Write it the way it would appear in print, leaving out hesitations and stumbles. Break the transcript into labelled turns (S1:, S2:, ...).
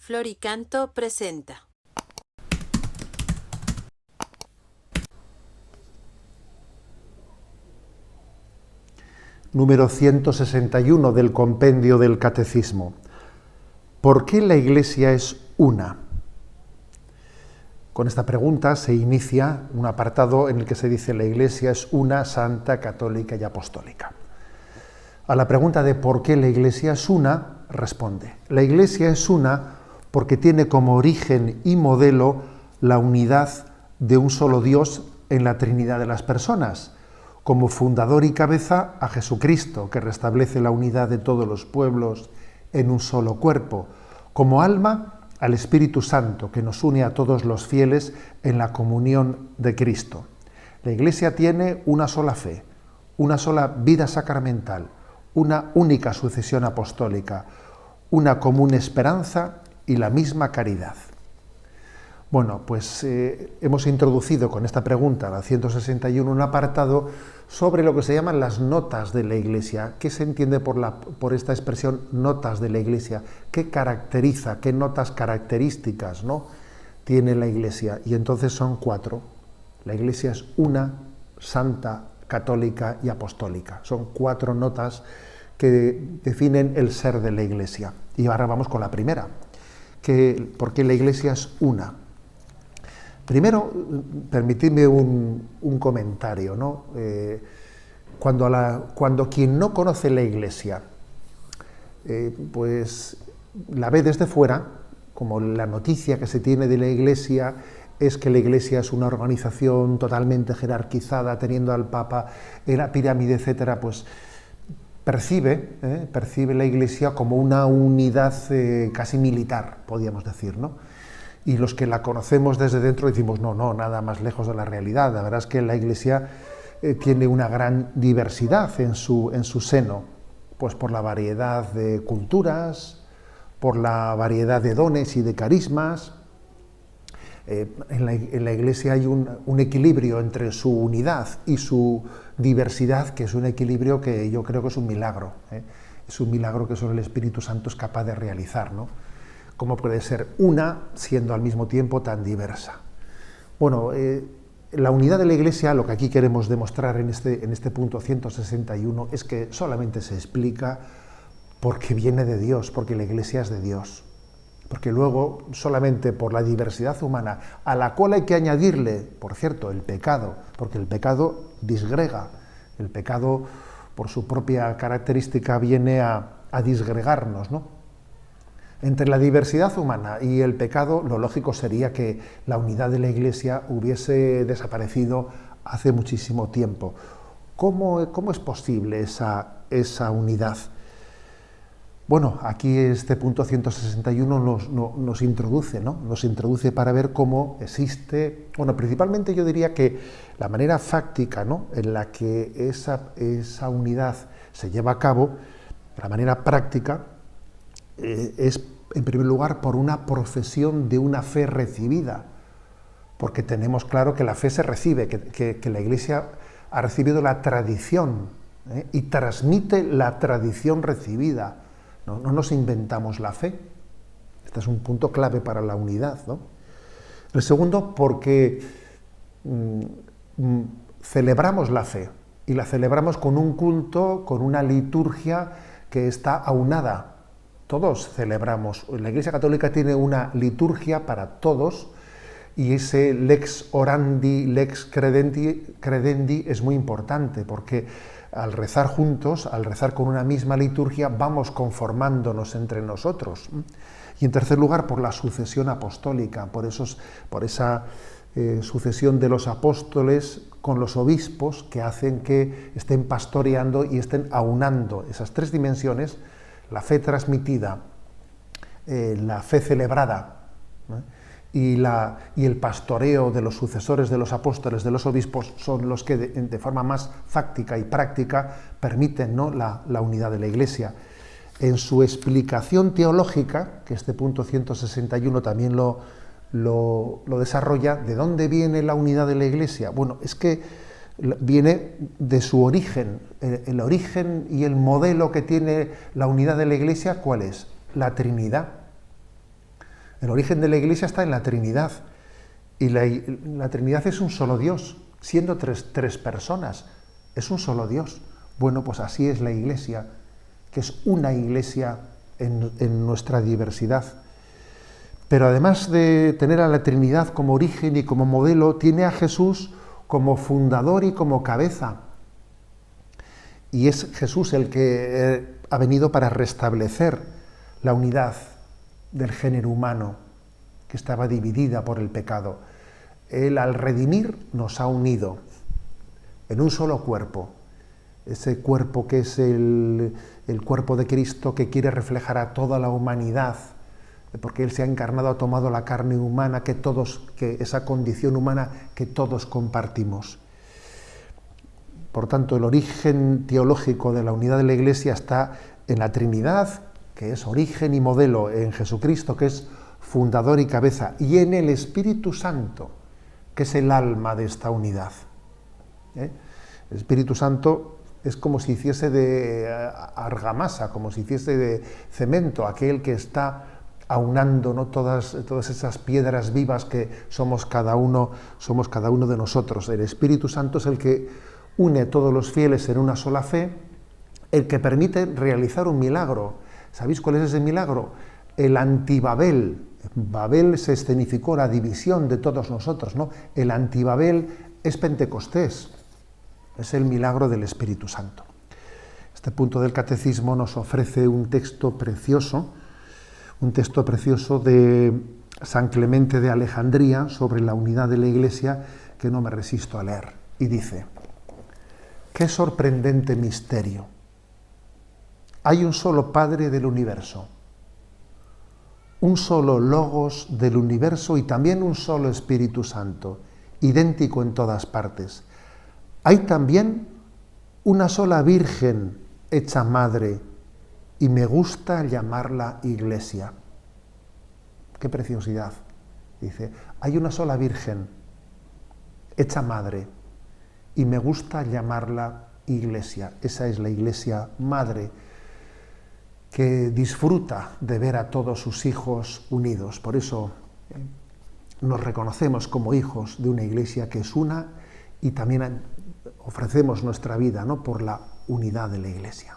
S1: Floricanto presenta.
S2: Número 161 del Compendio del Catecismo. ¿Por qué la Iglesia es una? Con esta pregunta se inicia un apartado en el que se dice: la Iglesia es una, santa, católica y apostólica. A la pregunta de por qué la Iglesia es una, responde: la Iglesia es una porque tiene como origen y modelo la unidad de un solo Dios en la Trinidad de las personas, como fundador y cabeza a Jesucristo, que restablece la unidad de todos los pueblos en un solo cuerpo, como alma al Espíritu Santo, que nos une a todos los fieles en la comunión de Cristo. La Iglesia tiene una sola fe, una sola vida sacramental, una única sucesión apostólica, una común esperanza y la misma caridad. Bueno, pues hemos introducido con esta pregunta, la 161, un apartado sobre lo que se llaman las notas de la Iglesia. ¿Qué se entiende por esta expresión notas de la Iglesia? ¿Qué caracteriza, qué notas características, ¿no?, tiene la Iglesia? Y entonces son 4. La Iglesia es una, santa, católica y apostólica. Son 4 notas que definen el ser de la Iglesia. Y ahora vamos con la primera, ¿por qué la Iglesia es una? Primero, permitidme un comentario, ¿no? Cuando quien no conoce la Iglesia, pues la ve desde fuera, como la noticia que se tiene de la Iglesia es que la Iglesia es una organización totalmente jerarquizada, teniendo al Papa en la pirámide, etcétera, pues percibe la Iglesia como una unidad casi militar, podríamos decir, ¿no? Y los que la conocemos desde dentro decimos, no, nada más lejos de la realidad. La verdad es que la Iglesia tiene una gran diversidad en su seno, pues por la variedad de culturas, por la variedad de dones y de carismas. En la Iglesia hay un equilibrio entre su unidad y su diversidad, que es un equilibrio que yo creo que es un milagro. Es un milagro que solo el Espíritu Santo es capaz de realizar, ¿no? ¿Cómo puede ser una siendo al mismo tiempo tan diversa? Bueno, la unidad de la Iglesia, lo que aquí queremos demostrar en este punto 161, es que solamente se explica porque viene de Dios, porque la Iglesia es de Dios. Porque luego, solamente por la diversidad humana, a la cual hay que añadirle, por cierto, el pecado, porque el pecado disgrega, el pecado, por su propia característica, viene a disgregarnos, ¿no? Entre la diversidad humana y el pecado, lo lógico sería que la unidad de la Iglesia hubiese desaparecido hace muchísimo tiempo. ¿Cómo es posible esa unidad? Bueno, aquí este punto 161 nos introduce, ¿no? Nos introduce para ver cómo existe, bueno, principalmente yo diría que la manera fáctica, ¿no?, en la que esa unidad se lleva a cabo, la manera práctica, es en primer lugar por una profesión de una fe recibida, porque tenemos claro que la fe se recibe, que la Iglesia ha recibido la tradición, y transmite la tradición recibida. No nos inventamos la fe. Este es un punto clave para la unidad, ¿no? El segundo, porque celebramos la fe, y la celebramos con un culto, con una liturgia que está aunada. Todos celebramos. La Iglesia Católica tiene una liturgia para todos, y ese lex orandi, lex credendi es muy importante, porque al rezar juntos, al rezar con una misma liturgia, vamos conformándonos entre nosotros. Y en tercer lugar, por la sucesión apostólica, por esa sucesión de los apóstoles con los obispos, que hacen que estén pastoreando y estén aunando esas 3 dimensiones: la fe transmitida, la fe celebrada, ¿no?, y el pastoreo de los sucesores de los apóstoles, de los obispos, son los que de forma más fáctica y práctica permiten, ¿no?, la unidad de la Iglesia. En su explicación teológica, que este punto 161 también lo desarrolla, ¿de dónde viene la unidad de la Iglesia? Bueno, es que viene de su origen. El origen y el modelo que tiene la unidad de la Iglesia, ¿cuál es? La Trinidad. El origen de la Iglesia está en la Trinidad. Y la Trinidad es un solo Dios, siendo tres personas. Es un solo Dios. Bueno, pues así es la Iglesia, que es una Iglesia en nuestra diversidad. Pero además de tener a la Trinidad como origen y como modelo, tiene a Jesús como fundador y como cabeza. Y es Jesús el que ha venido para restablecer la unidad del género humano, que estaba dividida por el pecado. Él, al redimir, nos ha unido en un solo cuerpo. Ese cuerpo que es el cuerpo de Cristo, que quiere reflejar a toda la humanidad, porque Él se ha encarnado, ha tomado la carne humana, que esa condición humana que todos compartimos. Por tanto, el origen teológico de la unidad de la Iglesia está en la Trinidad, que es origen y modelo, en Jesucristo, que es fundador y cabeza, y en el Espíritu Santo, que es el alma de esta unidad. El Espíritu Santo es como si hiciese de argamasa, como si hiciese de cemento, aquel que está aunando, ¿no?, todas esas piedras vivas que somos cada uno de nosotros. El Espíritu Santo es el que une a todos los fieles en una sola fe, el que permite realizar un milagro. ¿Sabéis cuál es ese milagro? El antibabel. Babel se escenificó la división de todos nosotros, ¿no? El antibabel es Pentecostés, es el milagro del Espíritu Santo. Este punto del Catecismo nos ofrece un texto precioso de San Clemente de Alejandría sobre la unidad de la Iglesia, que no me resisto a leer. Y dice: qué sorprendente misterio. Hay un solo Padre del universo, un solo Logos del universo y también un solo Espíritu Santo, idéntico en todas partes. Hay también una sola Virgen hecha madre y me gusta llamarla Iglesia. ¡Qué preciosidad! Dice, hay una sola Virgen hecha madre y me gusta llamarla Iglesia. Esa es la Iglesia madre, que disfruta de ver a todos sus hijos unidos. Por eso nos reconocemos como hijos de una Iglesia que es una, y también ofrecemos nuestra vida, ¿no?, por la unidad de la Iglesia.